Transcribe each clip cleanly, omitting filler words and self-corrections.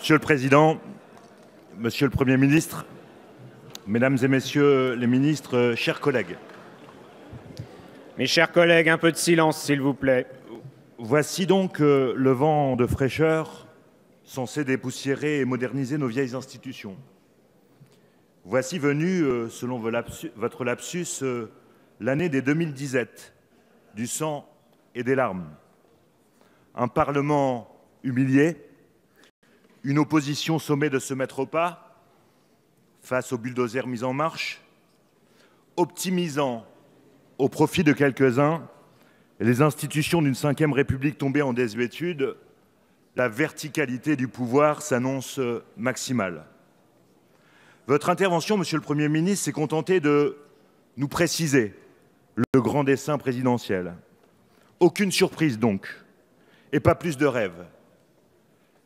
Monsieur le Président, Monsieur le Premier ministre, Mesdames et Messieurs les ministres, chers collègues. Mes chers collègues, un peu de silence, s'il vous plaît. Voici donc le vent de fraîcheur censé dépoussiérer et moderniser nos vieilles institutions. Voici venue, selon votre lapsus, l'année des 2010, du sang et des larmes. Un Parlement humilié, une opposition sommée de se mettre au pas face aux bulldozers mis en marche, optimisant au profit de quelques-uns les institutions d'une 5e République tombée en désuétude. La verticalité du pouvoir s'annonce maximale. Votre intervention, Monsieur le Premier ministre, s'est contentée de nous préciser le grand dessein présidentiel. Aucune surprise donc, et pas plus de rêves.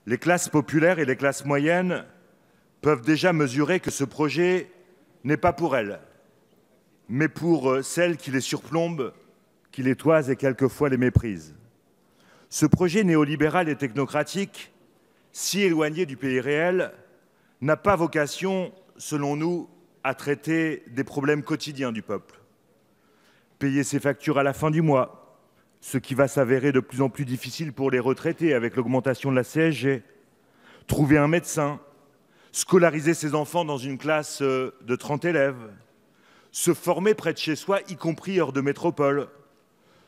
Les classes populaires et les classes moyennes peuvent déjà mesurer que ce projet n'est pas pour elles, mais pour celles qui les surplombent, qui les toisent et quelquefois les méprisent. Ce projet néolibéral et technocratique, si éloigné du pays réel, n'a pas vocation, selon nous, à traiter des problèmes quotidiens du peuple. Payer ses factures à la fin du mois, ce qui va s'avérer de plus en plus difficile pour les retraités avec l'augmentation de la CSG, trouver un médecin, scolariser ses enfants dans une classe de 30 élèves, se former près de chez soi, y compris hors de métropole,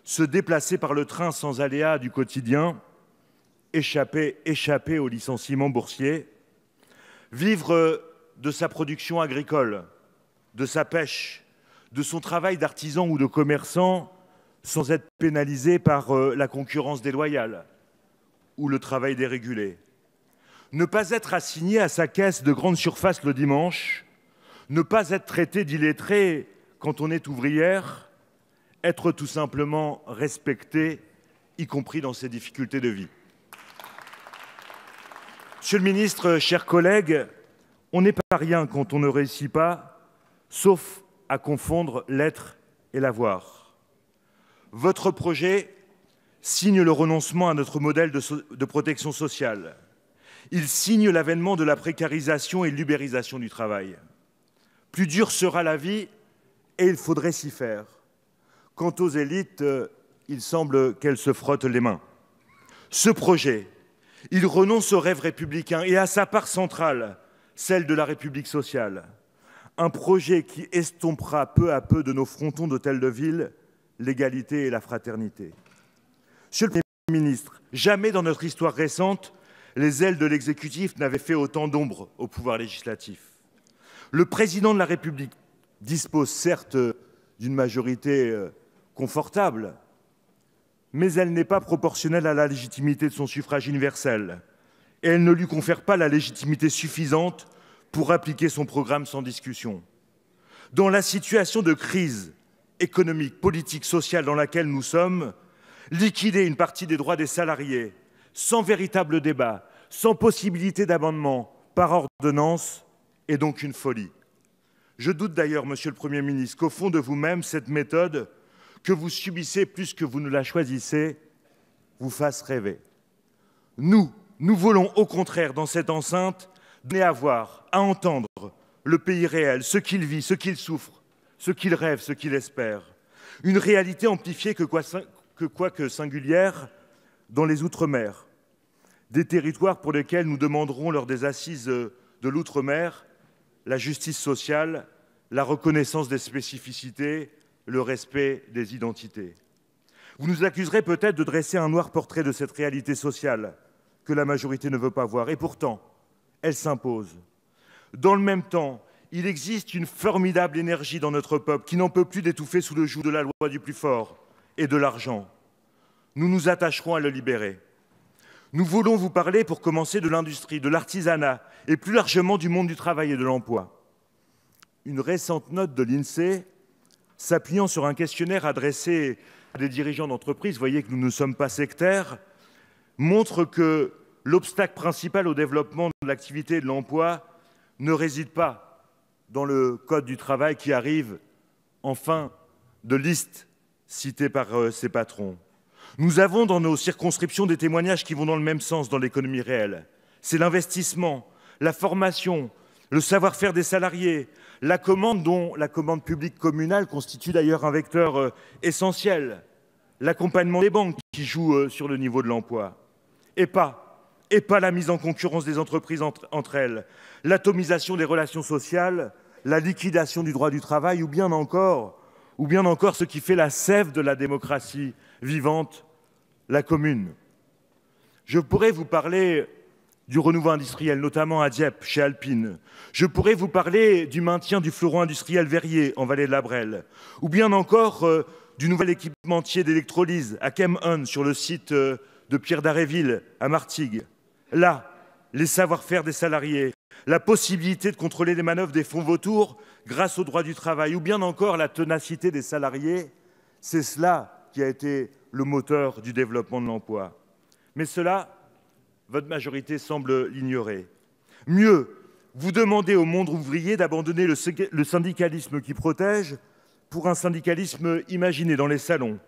se déplacer par le train sans aléas du quotidien, échapper au licenciement boursier, vivre de sa production agricole, de sa pêche, de son travail d'artisan ou de commerçant, sans être pénalisé par la concurrence déloyale ou le travail dérégulé. Ne pas être assigné à sa caisse de grande surface le dimanche, ne pas être traité d'illettré quand on est ouvrière, être tout simplement respecté, y compris dans ses difficultés de vie. Monsieur le ministre, chers collègues, on n'est pas rien quand on ne réussit pas, sauf à confondre l'être et l'avoir. Votre projet signe le renoncement à notre modèle de protection sociale. Il signe l'avènement de la précarisation et l'ubérisation du travail. Plus dure sera la vie et il faudrait s'y faire. Quant aux élites, il semble qu'elles se frottent les mains. Ce projet, il renonce au rêve républicain et à sa part centrale, celle de la République sociale. Un projet qui estompera peu à peu de nos frontons d'hôtels de ville l'égalité et la fraternité. Monsieur le Premier ministre, jamais dans notre histoire récente, les ailes de l'exécutif n'avaient fait autant d'ombre au pouvoir législatif. Le président de la République dispose certes d'une majorité confortable, mais elle n'est pas proportionnelle à la légitimité de son suffrage universel et elle ne lui confère pas la légitimité suffisante pour appliquer son programme sans discussion. Dans la situation de crise économique, politique, sociale dans laquelle nous sommes, liquider une partie des droits des salariés sans véritable débat, sans possibilité d'amendement par ordonnance est donc une folie. Je doute d'ailleurs, Monsieur le Premier ministre, qu'au fond de vous-même, cette méthode que vous subissez plus que vous ne la choisissez vous fasse rêver. Nous voulons au contraire, dans cette enceinte, donner à voir, à entendre le pays réel, ce qu'il vit, ce qu'il souffre, ce qu'il rêve, ce qu'il espère. Une réalité amplifiée quoique singulière dans les Outre-mer. Des territoires pour lesquels nous demanderons lors des assises de l'Outre-mer la justice sociale, la reconnaissance des spécificités, le respect des identités. Vous nous accuserez peut-être de dresser un noir portrait de cette réalité sociale que la majorité ne veut pas voir. Et pourtant, elle s'impose. Dans le même temps, il existe une formidable énergie dans notre peuple qui n'en peut plus d'étouffer sous le joug de la loi du plus fort et de l'argent. Nous nous attacherons à le libérer. Nous voulons vous parler, pour commencer, de l'industrie, de l'artisanat et plus largement du monde du travail et de l'emploi. Une récente note de l'INSEE, s'appuyant sur un questionnaire adressé à des dirigeants d'entreprise, voyez que nous ne sommes pas sectaires, montre que l'obstacle principal au développement de l'activité et de l'emploi ne réside pas dans le Code du travail qui arrive en fin de liste citée par ses patrons. Nous avons dans nos circonscriptions des témoignages qui vont dans le même sens dans l'économie réelle. c'est l'investissement, la formation, le savoir-faire des salariés, la commande dont la commande publique communale constitue d'ailleurs un vecteur essentiel, l'accompagnement des banques qui jouent sur le niveau de l'emploi, et pas la mise en concurrence des entreprises entre elles, l'atomisation des relations sociales, la liquidation du droit du travail ou bien encore ce qui fait la sève de la démocratie vivante, la commune. Je pourrais vous parler du renouveau industriel, notamment à Dieppe, chez Alpine. Je pourrais vous parler du maintien du fleuron industriel Verrier, en vallée de la Brelle. Ou bien encore du nouvel équipementier d'électrolyse à Kempen, sur le site de Pierre d'Aréville, à Martigues. Là, les savoir-faire des salariés, la possibilité de contrôler les manœuvres des fonds vautours grâce au droit du travail, ou bien encore la ténacité des salariés, c'est cela qui a été le moteur du développement de l'emploi. Mais cela, votre majorité semble l'ignorer. Mieux, vous demandez au monde ouvrier d'abandonner le syndicalisme qui protège pour un syndicalisme imaginé dans les salons.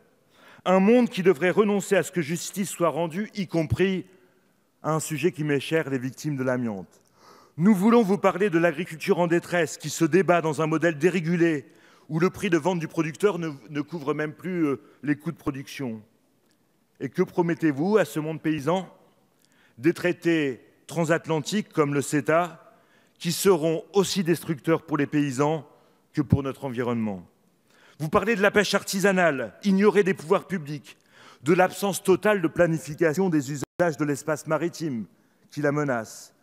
Un monde qui devrait renoncer à ce que justice soit rendue, y compris à un sujet qui m'est cher, les victimes de l'amiante. Nous voulons vous parler de l'agriculture en détresse qui se débat dans un modèle dérégulé où le prix de vente du producteur ne couvre même plus les coûts de production. Et que promettez-vous à ce monde paysan? Des traités transatlantiques comme le CETA qui seront aussi destructeurs pour les paysans que pour notre environnement. Vous parlez de la pêche artisanale, ignorée des pouvoirs publics, de l'absence totale de planification des usages de l'espace maritime qui la menacent.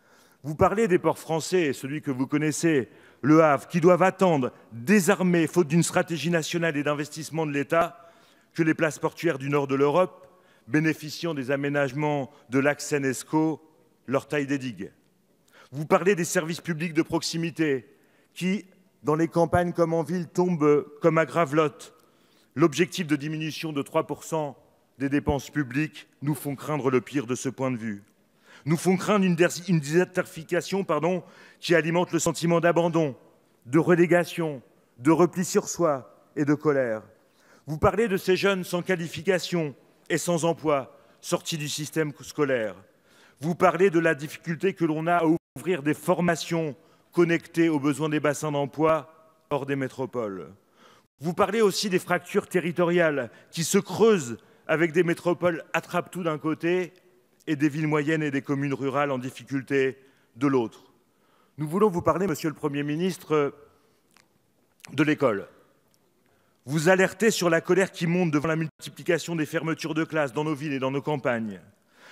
Vous parlez des ports français, celui que vous connaissez, Le Havre, qui doivent attendre, désarmés, faute d'une stratégie nationale et d'investissement de l'État, que les places portuaires du nord de l'Europe, bénéficiant des aménagements de l'axe Seine-Escaut, leur taille des digues. Vous parlez des services publics de proximité qui, dans les campagnes comme en ville, tombent comme à Gravelotte. L'objectif de diminution de 3% des dépenses publiques nous font craindre le pire de ce point de vue. Nous font craindre une désertification qui alimente le sentiment d'abandon, de relégation, de repli sur soi et de colère. Vous parlez de ces jeunes sans qualification et sans emploi, sortis du système scolaire. Vous parlez de la difficulté que l'on a à ouvrir des formations connectées aux besoins des bassins d'emploi hors des métropoles. Vous parlez aussi des fractures territoriales qui se creusent avec des métropoles attrape-tout d'un côté et des villes moyennes et des communes rurales en difficulté de l'autre. Nous voulons vous parler, Monsieur le Premier ministre, de l'école. Vous alertez sur la colère qui monte devant la multiplication des fermetures de classes dans nos villes et dans nos campagnes.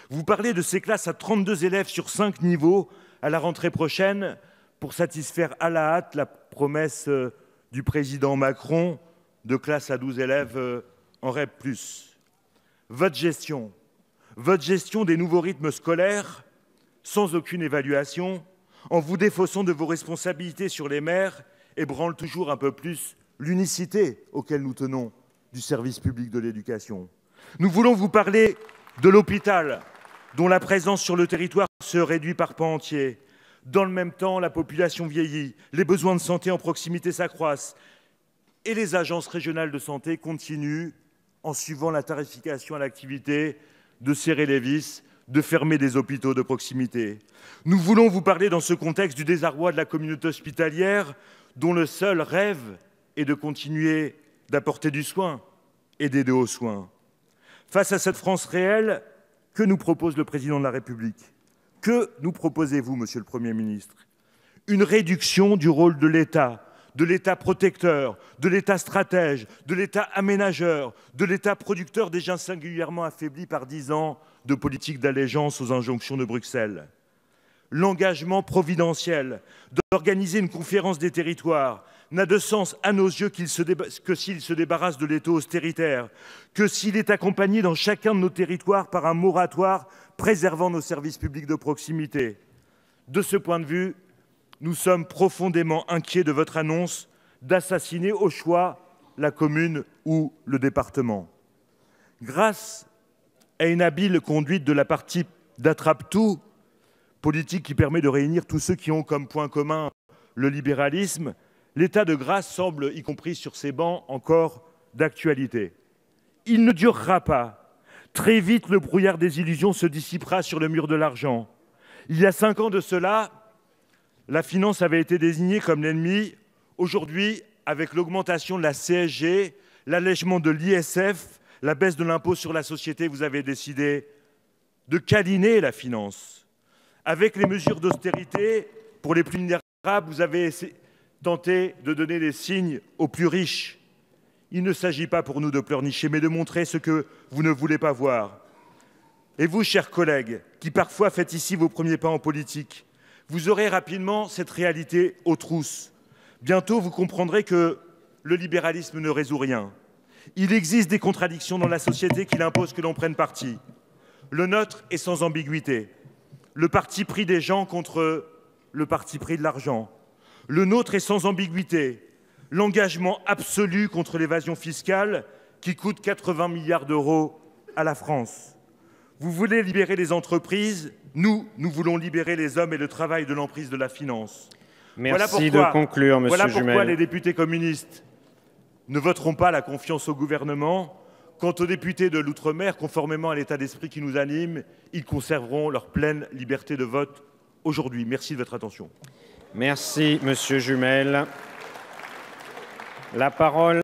Vous parlez de ces classes à 32 élèves sur 5 niveaux à la rentrée prochaine pour satisfaire à la hâte la promesse du président Macron de classes à 12 élèves en REP+. Votre gestion des nouveaux rythmes scolaires, sans aucune évaluation, en vous défaussant de vos responsabilités sur les maires, ébranle toujours un peu plus l'unicité auquel nous tenons du service public de l'éducation. Nous voulons vous parler de l'hôpital, dont la présence sur le territoire se réduit par pans entiers. Dans le même temps, la population vieillit, les besoins de santé en proximité s'accroissent et les agences régionales de santé continuent, en suivant la tarification à l'activité, de serrer les vis, de fermer des hôpitaux de proximité. Nous voulons vous parler dans ce contexte du désarroi de la communauté hospitalière dont le seul rêve est de continuer d'apporter du soin et d'aider aux soins. Face à cette France réelle, que nous propose le président de la République? Que nous proposez-vous, Monsieur le Premier ministre? Une réduction du rôle de l'État protecteur, de l'État stratège, de l'État aménageur, de l'État producteur déjà singulièrement affaibli par 10 ans de politique d'allégeance aux injonctions de Bruxelles. L'engagement providentiel d'organiser une conférence des territoires n'a de sens à nos yeux que s'il se débarrasse de l'étau austéritaire, que s'il est accompagné dans chacun de nos territoires par un moratoire préservant nos services publics de proximité. De ce point de vue, nous sommes profondément inquiets de votre annonce d'assassiner au choix la commune ou le département. Grâce à une habile conduite de la partie d'attrape-tout, politique qui permet de réunir tous ceux qui ont comme point commun le libéralisme, l'état de grâce semble, y compris sur ces bancs, encore d'actualité. Il ne durera pas. Très vite, le brouillard des illusions se dissipera sur le mur de l'argent. Il y a 5 ans de cela, la finance avait été désignée comme l'ennemi. Aujourd'hui, avec l'augmentation de la CSG, l'allègement de l'ISF, la baisse de l'impôt sur la société, vous avez décidé de câliner la finance. Avec les mesures d'austérité, pour les plus vulnérables, vous avez tenté de donner des signes aux plus riches. Il ne s'agit pas pour nous de pleurnicher, mais de montrer ce que vous ne voulez pas voir. Et vous, chers collègues, qui parfois faites ici vos premiers pas en politique, vous aurez rapidement cette réalité aux trousses. Bientôt, vous comprendrez que le libéralisme ne résout rien. Il existe des contradictions dans la société qui imposent que l'on prenne parti. Le nôtre est sans ambiguïté. Le parti pris des gens contre le parti pris de l'argent. Le nôtre est sans ambiguïté. L'engagement absolu contre l'évasion fiscale qui coûte 80 milliards d'euros à la France. Vous voulez libérer les entreprises, nous voulons libérer les hommes et le travail de l'emprise de la finance. Merci de conclure, Monsieur Jumel. Voilà pourquoi les députés communistes ne voteront pas la confiance au gouvernement. Quant aux députés de l'Outre-mer, conformément à l'état d'esprit qui nous anime, ils conserveront leur pleine liberté de vote aujourd'hui. Merci de votre attention. Merci, Monsieur Jumel. La parole